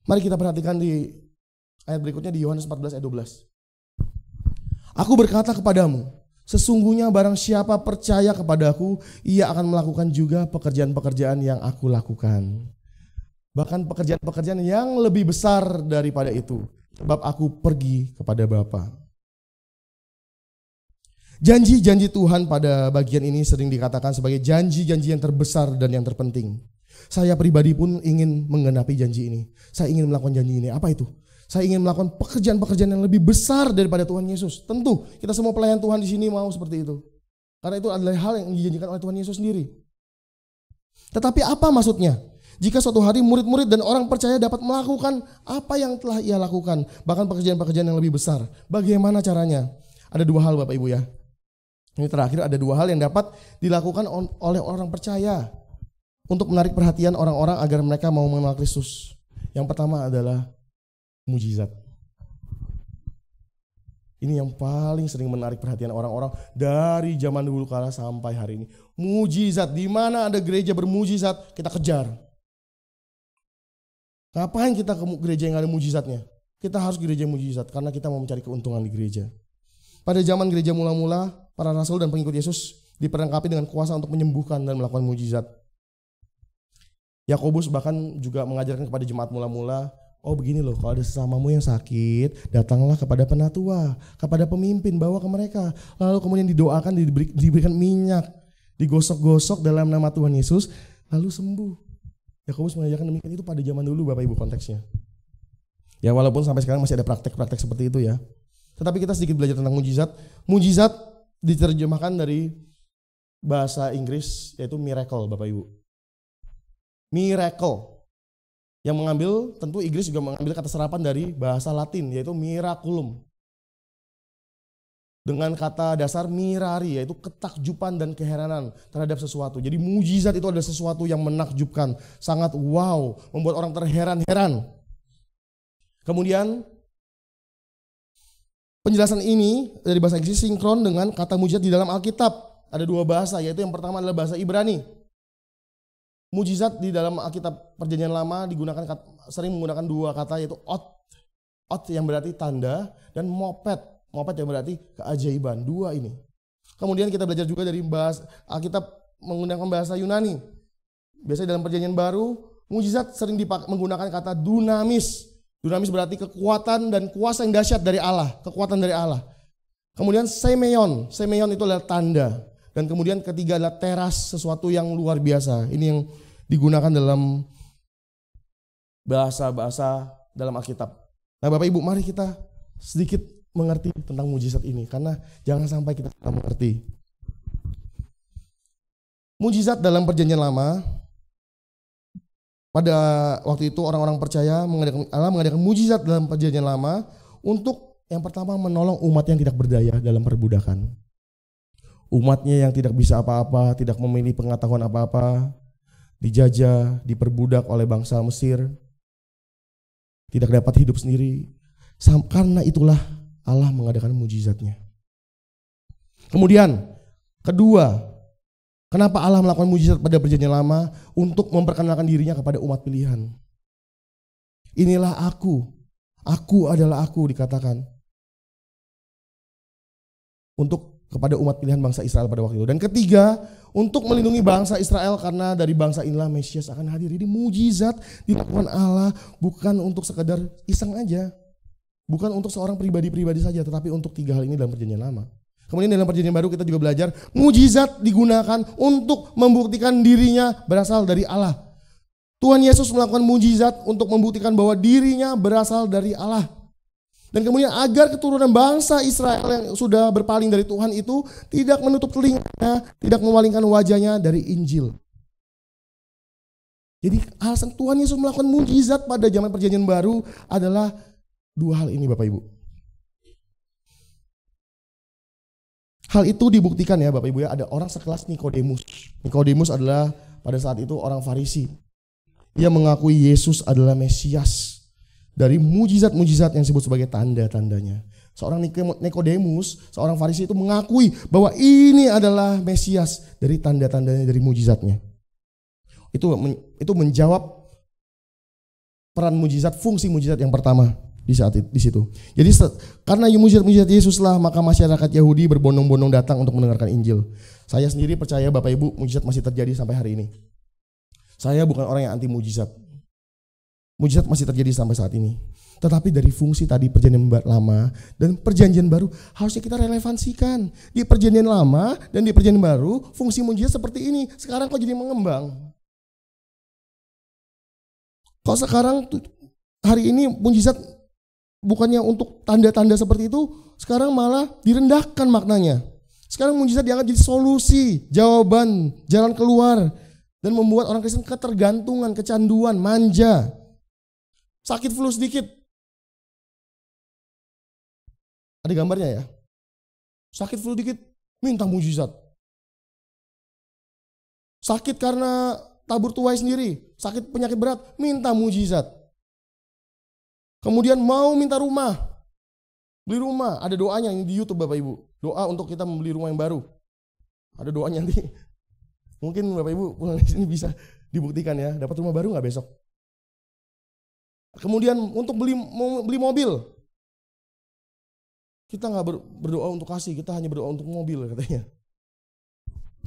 Mari kita perhatikan di ayat berikutnya di Yohanes 14 ayat 12. Aku berkata kepadamu, sesungguhnya barang siapa percaya kepadaku, ia akan melakukan juga pekerjaan-pekerjaan yang aku lakukan. Bahkan pekerjaan-pekerjaan yang lebih besar daripada itu, sebab aku pergi kepada Bapa. Janji-janji Tuhan pada bagian ini sering dikatakan sebagai janji-janji yang terbesar dan yang terpenting. Saya pribadi pun ingin menggenapi janji ini. Saya ingin melakukan janji ini. Apa itu? Saya ingin melakukan pekerjaan-pekerjaan yang lebih besar daripada Tuhan Yesus. Tentu kita semua pelayan Tuhan di sini mau seperti itu. Karena itu adalah hal yang dijanjikan oleh Tuhan Yesus sendiri. Tetapi apa maksudnya? Jika suatu hari murid-murid dan orang percaya dapat melakukan apa yang telah ia lakukan, bahkan pekerjaan-pekerjaan yang lebih besar, bagaimana caranya? Ada dua hal Bapak Ibu ya. Ini terakhir, ada dua hal yang dapat dilakukan oleh orang percaya untuk menarik perhatian orang-orang agar mereka mau mengenal Kristus. Yang pertama adalah mujizat. Ini yang paling sering menarik perhatian orang-orang dari zaman dulu kala sampai hari ini. Mujizat, di mana ada gereja bermujizat, kita kejar. Ngapain kita ke gereja yang ada mujizatnya? Kita harus gereja mujizat karena kita mau mencari keuntungan di gereja. Pada zaman gereja mula-mula, para rasul dan pengikut Yesus diperlengkapi dengan kuasa untuk menyembuhkan dan melakukan mujizat. Yakobus bahkan juga mengajarkan kepada jemaat mula-mula, oh begini loh, kalau ada sesamamu yang sakit, datanglah kepada penatua, kepada pemimpin, bawa ke mereka. Lalu kemudian didoakan, diberikan minyak, digosok-gosok dalam nama Tuhan Yesus, lalu sembuh. Yakobus mengajarkan demikian, itu pada zaman dulu Bapak Ibu konteksnya. Ya walaupun sampai sekarang masih ada praktek-praktek seperti itu ya. Tetapi kita sedikit belajar tentang mujizat. Mujizat diterjemahkan dari bahasa Inggris yaitu miracle Bapak Ibu. Miracle. Yang mengambil, tentu Inggris juga mengambil kata serapan dari bahasa Latin yaitu miraculum. Dengan kata dasar mirari yaitu ketakjuban dan keheranan terhadap sesuatu. Jadi mujizat itu adalah sesuatu yang menakjubkan, sangat wow, membuat orang terheran-heran. Kemudian penjelasan ini dari bahasa Inggris sinkron dengan kata mujizat di dalam Alkitab. Ada dua bahasa, yaitu yang pertama adalah bahasa Ibrani. Mujizat di dalam Alkitab Perjanjian Lama sering menggunakan dua kata, yaitu ot yang berarti tanda, dan moped yang berarti keajaiban. Dua ini. Kemudian kita belajar juga dari bahasa Alkitab menggunakan bahasa Yunani. Biasanya dalam Perjanjian Baru, mujizat sering menggunakan kata dunamis. Dunamis berarti kekuatan dan kuasa yang dahsyat dari Allah, kekuatan dari Allah. Kemudian semeion itu adalah tanda. Dan kemudian ketiga adalah teras, sesuatu yang luar biasa. Ini yang digunakan dalam bahasa-bahasa dalam Alkitab. Nah Bapak Ibu, mari kita sedikit mengerti tentang mujizat ini, karena jangan sampai kita tidak mengerti. Mujizat dalam Perjanjian Lama, pada waktu itu orang-orang percaya Allah mengadakan mujizat dalam Perjanjian Lama untuk yang pertama menolong umat yang tidak berdaya dalam perbudakan. Umatnya yang tidak bisa apa-apa, tidak memiliki pengetahuan apa-apa, dijajah, diperbudak oleh bangsa Mesir, tidak dapat hidup sendiri. Karena itulah Allah mengadakan mujizatnya. Kemudian kedua, kenapa Allah melakukan mujizat pada Perjanjian Lama? Untuk memperkenalkan dirinya kepada umat pilihan. Inilah aku adalah aku dikatakan. Untuk kepada umat pilihan bangsa Israel pada waktu itu. Dan ketiga, untuk melindungi bangsa Israel karena dari bangsa inilah Mesias akan hadir. Jadi mujizat dilakukan Allah bukan untuk sekedar iseng aja. Bukan untuk seorang pribadi-pribadi saja, tetapi untuk tiga hal ini dalam Perjanjian Lama. Kemudian dalam Perjanjian Baru kita juga belajar mujizat digunakan untuk membuktikan dirinya berasal dari Allah. Tuhan Yesus melakukan mujizat untuk membuktikan bahwa dirinya berasal dari Allah. Dan kemudian agar keturunan bangsa Israel yang sudah berpaling dari Tuhan itu tidak menutup telinganya, tidak memalingkan wajahnya dari Injil. Jadi alasan Tuhan Yesus melakukan mujizat pada zaman Perjanjian Baru adalah dua hal ini Bapak Ibu. Hal itu dibuktikan ya Bapak Ibu ya, ada orang sekelas Nikodemus. Nikodemus adalah pada saat itu orang Farisi. Ia mengakui Yesus adalah Mesias dari mujizat-mujizat yang disebut sebagai tanda-tandanya. Seorang Nikodemus, seorang Farisi itu mengakui bahwa ini adalah Mesias dari tanda-tandanya, dari mujizatnya. Itu menjawab peran mujizat, fungsi mujizat yang pertama di situ. Jadi karena mujizat Yesuslah, maka masyarakat Yahudi berbondong-bondong datang untuk mendengarkan Injil. Saya sendiri percaya Bapak Ibu, mujizat masih terjadi sampai hari ini. Saya bukan orang yang anti mujizat. Mujizat masih terjadi sampai saat ini. Tetapi dari fungsi tadi Perjanjian Lama dan Perjanjian Baru harusnya kita relevansikan. Di Perjanjian Lama dan di Perjanjian Baru fungsi mujizat seperti ini. Sekarang kok jadi mengembang? Kok sekarang hari ini mujizat bukannya untuk tanda-tanda seperti itu, sekarang malah direndahkan maknanya. Sekarang mujizat dianggap jadi solusi, jawaban, jalan keluar. Dan membuat orang Kristen ketergantungan, kecanduan, manja. Sakit flu sedikit. Ada gambarnya ya. Sakit flu dikit, minta mujizat. Sakit karena tabur tuai sendiri, sakit penyakit berat, minta mujizat. Kemudian mau minta rumah, beli rumah, ada doanya ini di YouTube Bapak Ibu. Doa untuk kita membeli rumah yang baru. Ada doanya nanti. Mungkin Bapak Ibu pulang di sini bisa dibuktikan ya, dapat rumah baru nggak besok? Kemudian untuk beli mobil, kita nggak berdoa untuk kasih, kita hanya berdoa untuk mobil katanya.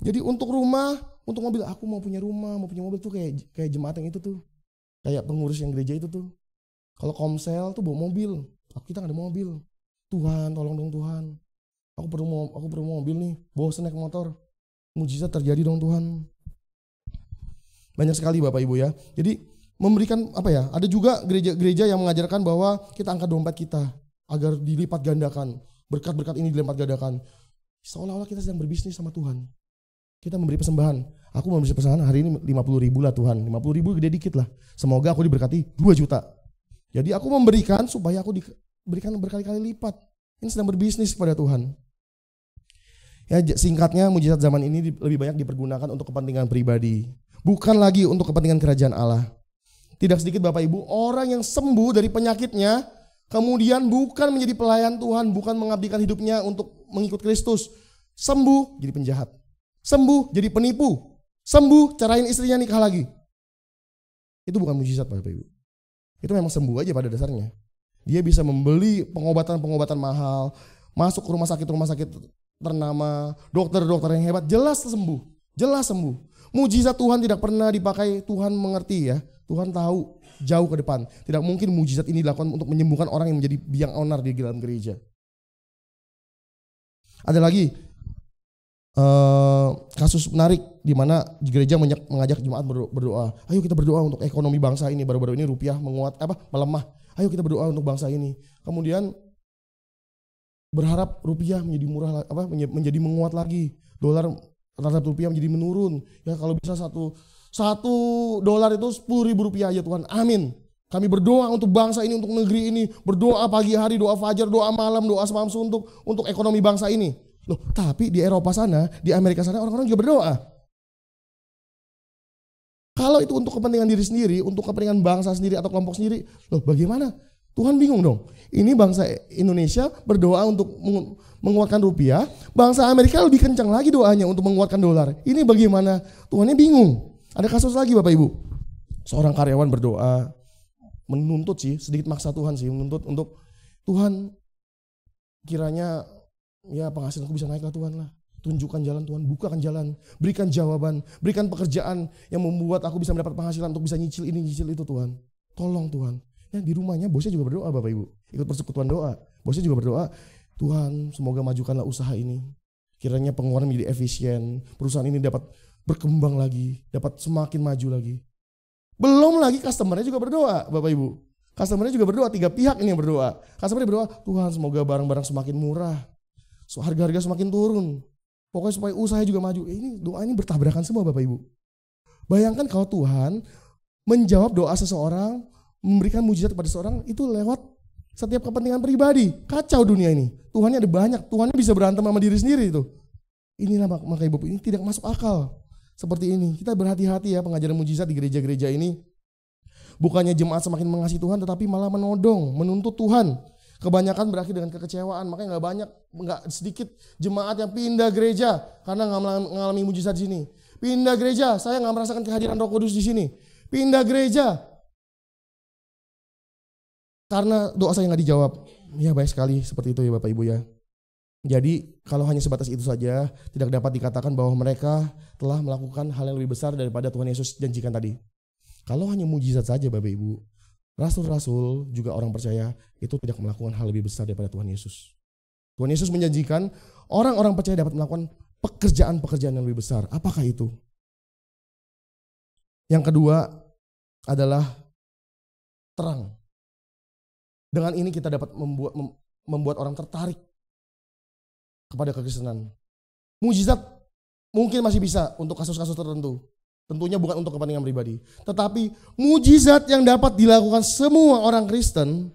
Jadi untuk rumah, untuk mobil, aku mau punya rumah, mau punya mobil tuh kayak jemaat yang itu tuh, kayak pengurus yang gereja itu tuh. Kalau komsel tuh bawa mobil, kita nggak ada mobil. Tuhan, tolong dong Tuhan, aku perlu mobil nih, bosan naik motor. Mujizat terjadi dong Tuhan. Banyak sekali Bapak Ibu ya. Jadi memberikan apa ya? Ada juga gereja-gereja yang mengajarkan bahwa kita angkat dompet kita agar dilipat gandakan. Berkat-berkat ini dilipat gandakan. Seolah-olah kita sedang berbisnis sama Tuhan. Kita memberi persembahan. Aku memberi persembahan hari ini 50.000 lah Tuhan. 50.000 gede dikit lah. Semoga aku diberkati 2 juta. Jadi aku memberikan supaya aku diberikan berkali-kali lipat. Ini sedang berbisnis kepada Tuhan. Ya, singkatnya mujizat zaman ini lebih banyak dipergunakan untuk kepentingan pribadi, bukan lagi untuk kepentingan kerajaan Allah. Tidak sedikit Bapak Ibu orang yang sembuh dari penyakitnya, kemudian bukan menjadi pelayan Tuhan, bukan mengabdikan hidupnya untuk mengikut Kristus. Sembuh jadi penjahat, sembuh jadi penipu, sembuh carain istrinya nikah lagi. Itu bukan mujizat Bapak Ibu. Itu memang sembuh aja pada dasarnya. Dia bisa membeli pengobatan-pengobatan mahal, masuk ke rumah sakit ternama, dokter-dokter yang hebat, jelas sembuh. Mujizat Tuhan tidak pernah dipakai, Tuhan mengerti ya. Tuhan tahu jauh ke depan. Tidak mungkin mujizat ini dilakukan untuk menyembuhkan orang yang menjadi biang onar di dalam gereja. Ada lagi kasus menarik di mana gereja mengajak jemaat berdoa. Ayo kita berdoa untuk ekonomi bangsa ini. Baru-baru ini rupiah melemah. Ayo kita berdoa untuk bangsa ini. Kemudian berharap rupiah menjadi menjadi menguat lagi, dolar terhadap rupiah menjadi menurun. Ya kalau bisa satu dolar itu 10.000 rupiah aja Tuhan. Amin. Kami berdoa untuk bangsa ini, untuk negeri ini, berdoa pagi hari, doa fajar, doa malam, doa semalam suntuk untuk ekonomi bangsa ini. Loh, tapi di Eropa sana, di Amerika sana orang-orang juga berdoa. Kalau itu untuk kepentingan diri sendiri, untuk kepentingan bangsa sendiri atau kelompok sendiri, loh bagaimana? Tuhan bingung dong. Ini bangsa Indonesia berdoa untuk menguatkan rupiah. Bangsa Amerika lebih kencang lagi doanya untuk menguatkan dolar. Ini bagaimana? Tuhannya bingung. Ada kasus lagi Bapak Ibu. Seorang karyawan berdoa. Menuntut sih, sedikit maksa Tuhan sih. Menuntut untuk Tuhan kiranya ya penghasilanku bisa naik lah Tuhan lah. Tunjukkan jalan Tuhan, bukakan jalan. Berikan jawaban, berikan pekerjaan yang membuat aku bisa mendapat penghasilan untuk bisa nyicil ini, nyicil itu Tuhan. Tolong Tuhan. Ya, di rumahnya bosnya juga berdoa Bapak Ibu. Ikut persekutuan doa. Bosnya juga berdoa, Tuhan semoga majukanlah usaha ini. Kiranya pengeluaran menjadi efisien. Perusahaan ini dapat berkembang lagi. Dapat semakin maju lagi. Belum lagi customernya juga berdoa, Bapak Ibu. Customernya juga berdoa, 3 pihak ini yang berdoa. Customernya berdoa, Tuhan semoga barang-barang semakin murah, harga-harga semakin turun. Pokoknya supaya usaha juga maju. Ini doa ini bertabrakan semua Bapak Ibu. Bayangkan kalau Tuhan menjawab doa seseorang, memberikan mujizat kepada seseorang itu lewat setiap kepentingan pribadi. Kacau dunia ini. Tuhannya ada banyak, Tuhannya bisa berantem sama diri sendiri itu. Inilah maka Ibu, ini tidak masuk akal. Seperti ini, kita berhati-hati ya pengajaran mujizat di gereja-gereja ini. Bukannya jemaat semakin mengasihi Tuhan, tetapi malah menodong, menuntut Tuhan. Kebanyakan berakhir dengan kekecewaan, makanya nggak sedikit jemaat yang pindah gereja karena nggak mengalami mujizat di sini. Pindah gereja, saya nggak merasakan kehadiran Roh Kudus di sini. Pindah gereja karena doa saya nggak dijawab. Ya baik sekali seperti itu ya Bapak Ibu ya. Jadi kalau hanya sebatas itu saja, tidak dapat dikatakan bahwa mereka telah melakukan hal yang lebih besar daripada Tuhan Yesus janjikan tadi. Kalau hanya mujizat saja Bapak Ibu, rasul-rasul juga orang percaya itu tidak melakukan hal lebih besar daripada Tuhan Yesus. Tuhan Yesus menjanjikan orang-orang percaya dapat melakukan pekerjaan-pekerjaan yang lebih besar. Apakah itu? Yang kedua adalah terang. Dengan ini kita dapat membuat orang tertarik kepada kekristenan. Mujizat mungkin masih bisa untuk kasus-kasus tertentu. Tentunya bukan untuk kepentingan pribadi. Tetapi mujizat yang dapat dilakukan semua orang Kristen,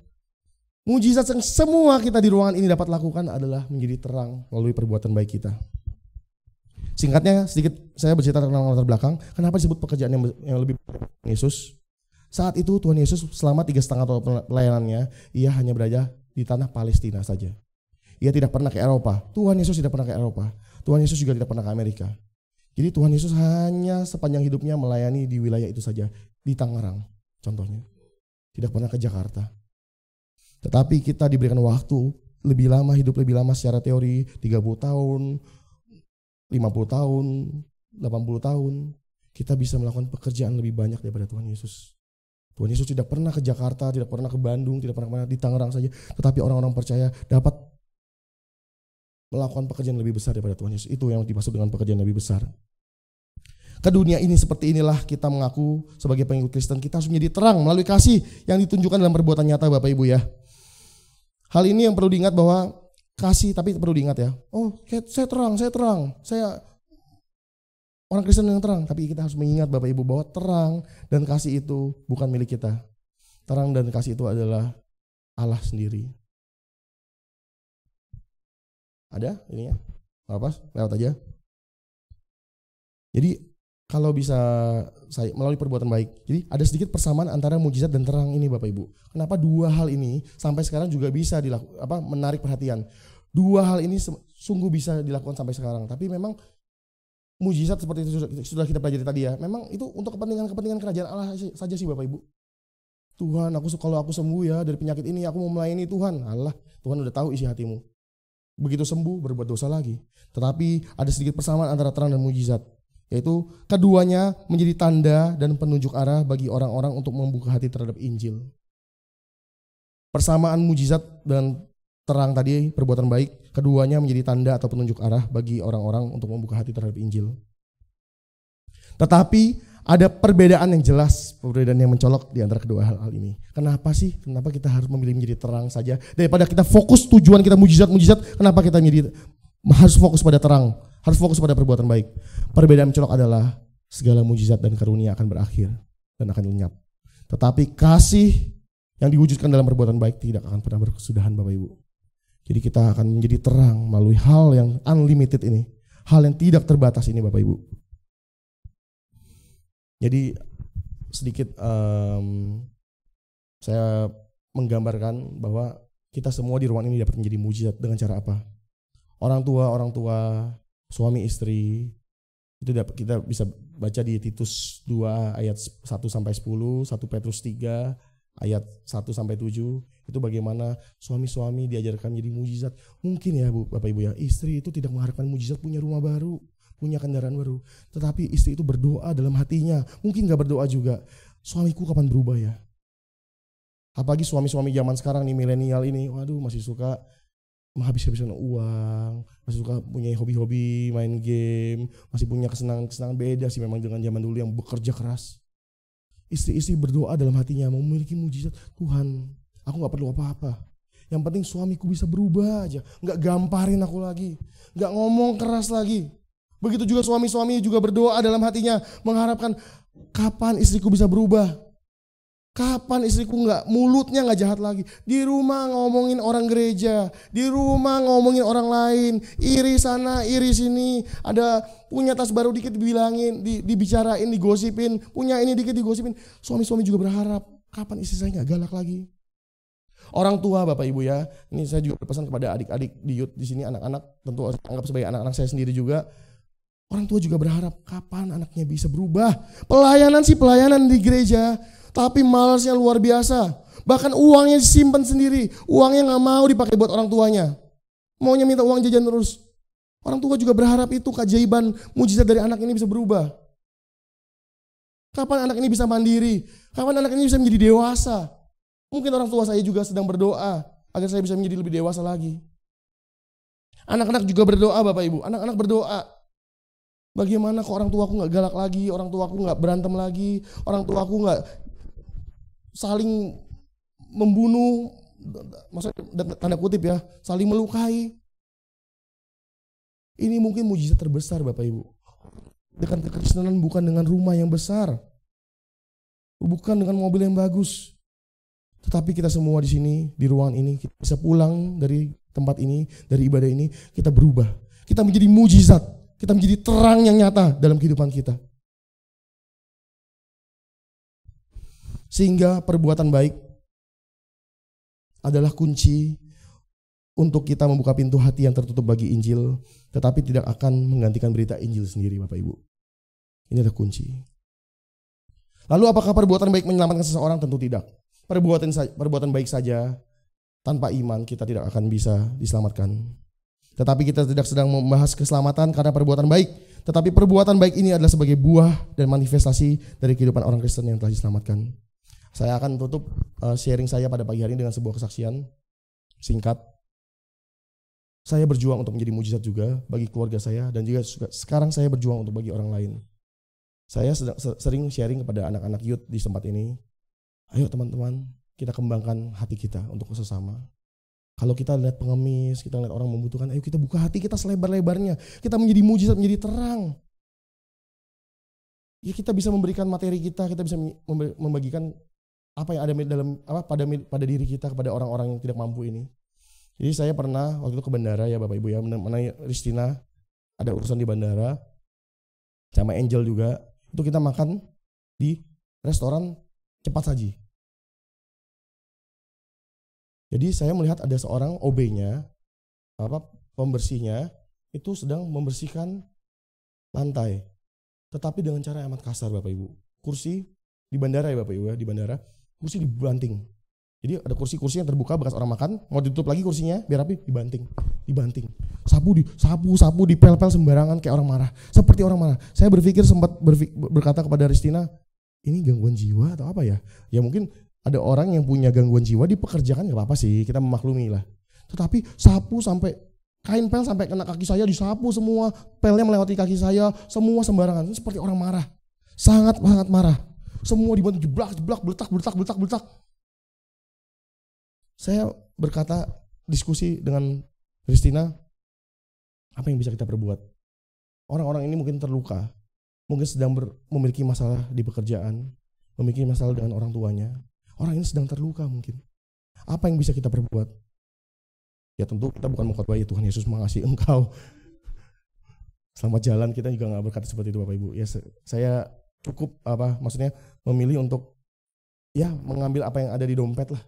mujizat yang semua kita di ruangan ini dapat lakukan adalah menjadi terang melalui perbuatan baik kita. Singkatnya sedikit saya bercerita tentang latar belakang. Kenapa disebut pekerjaan yang lebih Yesus? Saat itu Tuhan Yesus selama 3,5 tahun pelayanannya, ia hanya berada di tanah Palestina saja. Ia tidak pernah ke Eropa. Tuhan Yesus tidak pernah ke Eropa. Tuhan Yesus juga tidak pernah ke Amerika. Jadi Tuhan Yesus hanya sepanjang hidupnya melayani di wilayah itu saja. Di Tangerang contohnya. Tidak pernah ke Jakarta. Tetapi kita diberikan waktu lebih lama, hidup lebih lama secara teori. 30 tahun, 50 tahun, 80 tahun. Kita bisa melakukan pekerjaan lebih banyak daripada Tuhan Yesus. Tuhan Yesus tidak pernah ke Jakarta, tidak pernah ke Bandung, tidak pernah di Tangerang saja. Tetapi orang-orang percaya dapat melakukan pekerjaan lebih besar daripada Tuhan Yesus. Itu yang dimaksud dengan pekerjaan lebih besar. Ke dunia ini seperti inilah kita mengaku sebagai pengikut Kristen. Kita harus menjadi terang melalui kasih yang ditunjukkan dalam perbuatan nyata Bapak Ibu ya. Hal ini yang perlu diingat bahwa kasih, tapi perlu diingat ya. Oh saya terang. Saya orang Kristen yang terang. Tapi kita harus mengingat Bapak Ibu bahwa terang dan kasih itu bukan milik kita. Terang dan kasih itu adalah Allah sendiri. Ada ininya? Apa? Lewat aja. Jadi kalau bisa saya melalui perbuatan baik. Jadi ada sedikit persamaan antara mujizat dan terang ini Bapak Ibu. Kenapa dua hal ini sampai sekarang juga bisa menarik perhatian. Dua hal ini sungguh bisa dilakukan sampai sekarang. Tapi memang mujizat seperti itu sudah kita pelajari tadi ya. Memang itu untuk kepentingan kerajaan Allah saja sih Bapak Ibu. Tuhan, kalau aku sembuh ya dari penyakit ini, aku mau melayani Tuhan. Allah, Tuhan udah tahu isi hatimu. Begitu sembuh berbuat dosa lagi. Tetapi ada sedikit persamaan antara terang dan mujizat. Yaitu keduanya menjadi tanda dan penunjuk arah bagi orang-orang untuk membuka hati terhadap Injil. Persamaan mujizat dan terang tadi perbuatan baik, keduanya menjadi tanda atau penunjuk arah bagi orang-orang untuk membuka hati terhadap Injil. Tetapi ada perbedaan yang jelas, perbedaan yang mencolok di antara kedua hal ini. Kenapa sih? Kenapa kita harus memilih menjadi terang saja daripada kita fokus tujuan kita mujizat? Kenapa kita harus fokus pada terang? Harus fokus pada perbuatan baik. Perbedaan mencolok adalah segala mujizat dan karunia akan berakhir dan akan lenyap. Tetapi kasih yang diwujudkan dalam perbuatan baik tidak akan pernah berkesudahan Bapak Ibu. Jadi kita akan menjadi terang melalui hal yang unlimited ini. Hal yang tidak terbatas ini Bapak Ibu. Jadi sedikit saya menggambarkan bahwa kita semua di ruangan ini dapat menjadi mujizat dengan cara apa? Orang tua, suami istri, itu kita bisa baca di Titus 2 ayat 1 sampai 10, 1 Petrus 3 ayat 1 sampai 7, itu bagaimana suami-suami diajarkan menjadi mujizat. Mungkin ya Bapak Ibu ya, istri itu tidak mengharapkan mujizat punya rumah baru, punya kendaraan baru, tetapi istri itu berdoa dalam hatinya. Mungkin gak berdoa juga, suamiku kapan berubah ya? Apalagi suami-suami zaman sekarang nih, milenial ini, waduh masih suka menghabis-habisan uang, masih suka punya hobi-hobi main game, masih punya kesenangan-kesenangan beda sih memang dengan zaman dulu yang bekerja keras. Istri-istri berdoa dalam hatinya mau memiliki mujizat. Tuhan, aku gak perlu apa-apa. Yang penting suamiku bisa berubah aja. Gak gamparin aku lagi. Gak ngomong keras lagi. Begitu juga suami-suami juga berdoa dalam hatinya. Mengharapkan kapan istriku bisa berubah. Kapan istriku mulutnya gak jahat lagi. Di rumah ngomongin orang gereja. Di rumah ngomongin orang lain. Iri sana, iri sini. Ada punya tas baru dikit dibilangin, dibicarain, digosipin. Punya ini dikit digosipin. Suami-suami juga berharap, kapan istri saya gak galak lagi. Orang tua Bapak Ibu ya. Ini saya juga berpesan kepada adik-adik di youth di sini, anak-anak, tentu anggap sebagai anak-anak saya sendiri juga. Orang tua juga berharap kapan anaknya bisa berubah. Pelayanan sih pelayanan di gereja, tapi malasnya luar biasa. Bahkan uangnya disimpan sendiri. Uangnya gak mau dipakai buat orang tuanya. Maunya minta uang jajan terus. Orang tua juga berharap itu keajaiban mujizat dari anak ini bisa berubah. Kapan anak ini bisa mandiri? Kapan anak ini bisa menjadi dewasa? Mungkin orang tua saya juga sedang berdoa agar saya bisa menjadi lebih dewasa lagi. Anak-anak juga berdoa Bapak Ibu. Anak-anak berdoa. Bagaimana kok orang tuaku gak galak lagi, orang tuaku gak berantem lagi, orang tuaku gak saling membunuh, maksudnya tanda kutip ya, saling melukai. Ini mungkin mujizat terbesar Bapak Ibu. Dengan kekristenan bukan dengan rumah yang besar, bukan dengan mobil yang bagus, tetapi kita semua di sini, di ruangan ini, kita bisa pulang dari tempat ini, dari ibadah ini, kita berubah. Kita menjadi mujizat, kita menjadi terang yang nyata dalam kehidupan kita. Sehingga perbuatan baik adalah kunci untuk kita membuka pintu hati yang tertutup bagi Injil, tetapi tidak akan menggantikan berita Injil sendiri Bapak Ibu. Ini adalah kunci. Lalu apakah perbuatan baik menyelamatkan seseorang? Tentu tidak. Perbuatan baik saja tanpa iman kita tidak akan bisa diselamatkan. Tetapi kita tidak sedang membahas keselamatan karena perbuatan baik. Tetapi perbuatan baik ini adalah sebagai buah dan manifestasi dari kehidupan orang Kristen yang telah diselamatkan. Saya akan tutup sharing saya pada pagi hari ini dengan sebuah kesaksian singkat. Saya berjuang untuk menjadi mujizat juga bagi keluarga saya dan juga sekarang saya berjuang untuk bagi orang lain. Saya sering sharing kepada anak-anak youth di tempat ini. Ayo teman-teman, kita kembangkan hati kita untuk sesama. Kalau kita lihat pengemis, kita lihat orang membutuhkan, ayo kita buka hati kita selebar-lebarnya. Kita menjadi mujizat, menjadi terang. Ya kita bisa memberikan materi kita bisa membagikan apa yang ada dalam pada diri kita kepada orang-orang yang tidak mampu ini. Jadi saya pernah waktu itu ke bandara ya Bapak Ibu ya, menemani Ristina, ada urusan di bandara, sama Angel juga. Itu kita makan di restoran cepat saji. Jadi saya melihat ada seorang OB-nya, pembersihnya itu sedang membersihkan lantai, tetapi dengan cara yang amat kasar Bapak Ibu. Kursi di bandara ya Bapak Ibu ya, di bandara kursi dibanting. Jadi ada kursi-kursi yang terbuka bekas orang makan, mau ditutup lagi kursinya biar rapi, dibanting. Sapu dipel-pel sembarangan kayak orang marah, seperti orang marah. Saya sempat berkata kepada Ristina, ini gangguan jiwa atau apa ya? Ya mungkin ada orang yang punya gangguan jiwa dipekerjakan gak apa-apa sih, kita memaklumi lah. Tetapi sapu sampai kain pel sampai kena kaki saya, disapu semua, pelnya melewati kaki saya, semua sembarangan. Ini seperti orang marah, sangat marah. Semua dibantu jeblak, beletak. Saya berkata, diskusi dengan Kristina, apa yang bisa kita perbuat? Orang-orang ini mungkin terluka, mungkin sedang memiliki masalah di pekerjaan, memiliki masalah dengan orang tuanya. Orang ini sedang terluka mungkin. Apa yang bisa kita perbuat? Ya tentu kita bukan mengkhotbah ya Tuhan Yesus mengasihi engkau, selamat jalan, kita juga nggak berkata seperti itu Bapak Ibu. Ya saya cukup maksudnya memilih untuk ya mengambil apa yang ada di dompet lah.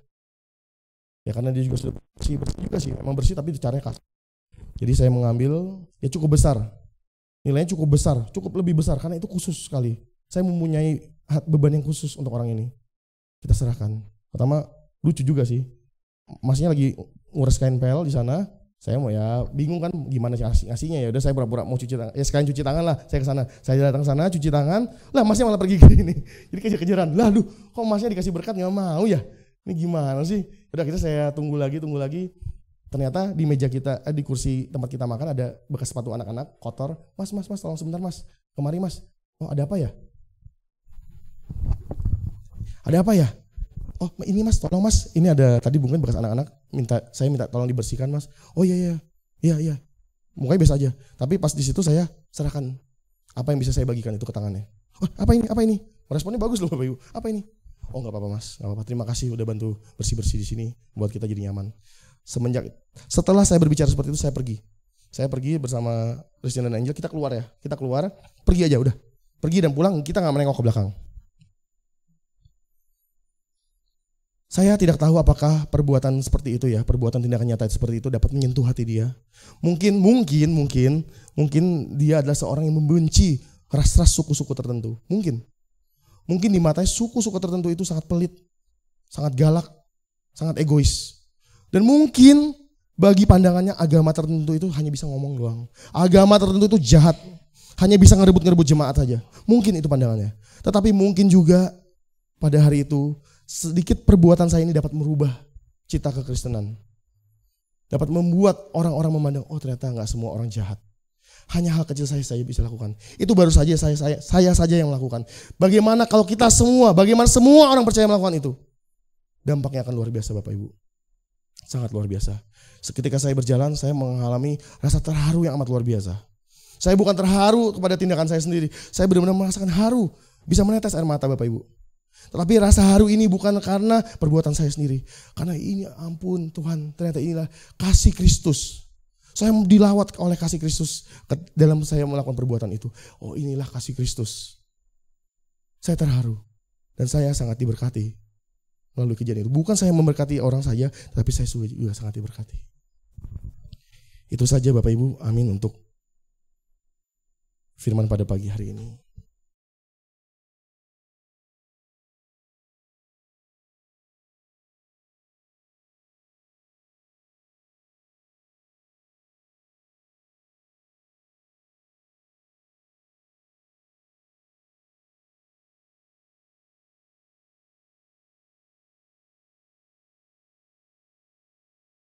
Ya karena dia juga sudah bersih juga sih, memang bersih tapi caranya kasar. Jadi saya mengambil ya cukup besar, nilainya cukup besar, cukup lebih besar karena itu khusus sekali. Saya mempunyai beban yang khusus untuk orang ini. Kita serahkan. Pertama lucu juga sih, masnya lagi ngurus kain pel di sana. Saya mau ya bingung kan gimana sih ngasihnya, ya udah saya pura-pura mau cuci tangan. Ya sekalian cuci tangan lah, saya ke sana. Saya datang sana cuci tangan, lah masnya malah pergi gini. Jadi kejar-kejaran. Lah aduh, kok masnya dikasih berkat nggak mau ya? Ini gimana sih? Udah kita saya tunggu lagi. Ternyata di meja kita, di kursi tempat kita makan ada bekas sepatu anak-anak kotor. Mas, tolong sebentar mas. Kemari mas. Oh ada apa ya? Ada apa ya? Oh ini mas, tolong mas, ini ada tadi mungkin bekas anak-anak, saya minta tolong dibersihkan mas. Oh iya. Mukanya biasa aja, tapi pas di situ saya serahkan apa yang bisa saya bagikan itu ke tangannya. Oh apa ini? Responnya bagus loh Bapak Ibu. Apa ini? Oh nggak apa-apa mas, nggak apa-apa. Terima kasih udah bantu bersih-bersih di sini, buat kita jadi nyaman. Setelah saya berbicara seperti itu, saya pergi bersama Christian dan Angel, kita keluar, pergi aja udah, pergi dan pulang, kita nggak menengok ke belakang. Saya tidak tahu apakah perbuatan seperti itu ya, perbuatan tindakan nyata seperti itu dapat menyentuh hati dia. Mungkin dia adalah seorang yang membenci ras-ras suku-suku tertentu. Mungkin di matanya suku-suku tertentu itu sangat pelit, sangat galak, sangat egois. Dan mungkin bagi pandangannya agama tertentu itu hanya bisa ngomong doang. Agama tertentu itu jahat, hanya bisa ngerebut jemaat saja. Mungkin itu pandangannya. Tetapi mungkin juga pada hari itu sedikit perbuatan saya ini dapat merubah cita kekristenan. Dapat membuat orang-orang memandang, oh ternyata nggak semua orang jahat. Hanya hal kecil saya bisa lakukan. Itu baru saja saya saja yang melakukan. Bagaimana kalau kita semua, bagaimana semua orang percaya melakukan itu? Dampaknya akan luar biasa Bapak Ibu. Sangat luar biasa. Ketika saya berjalan, saya mengalami rasa terharu yang amat luar biasa. Saya bukan terharu kepada tindakan saya sendiri. Saya benar-benar merasakan haru. Bisa menetes air mata Bapak Ibu. Tetapi rasa haru ini bukan karena perbuatan saya sendiri. Karena ini ampun Tuhan, ternyata inilah kasih Kristus. Saya dilawat oleh kasih Kristus dalam saya melakukan perbuatan itu. Oh inilah kasih Kristus. Saya terharu. Dan saya sangat diberkati melalui kejadian itu. Bukan saya memberkati orang saja, tapi saya juga sangat diberkati. Itu saja Bapak Ibu, amin untuk firman pada pagi hari ini.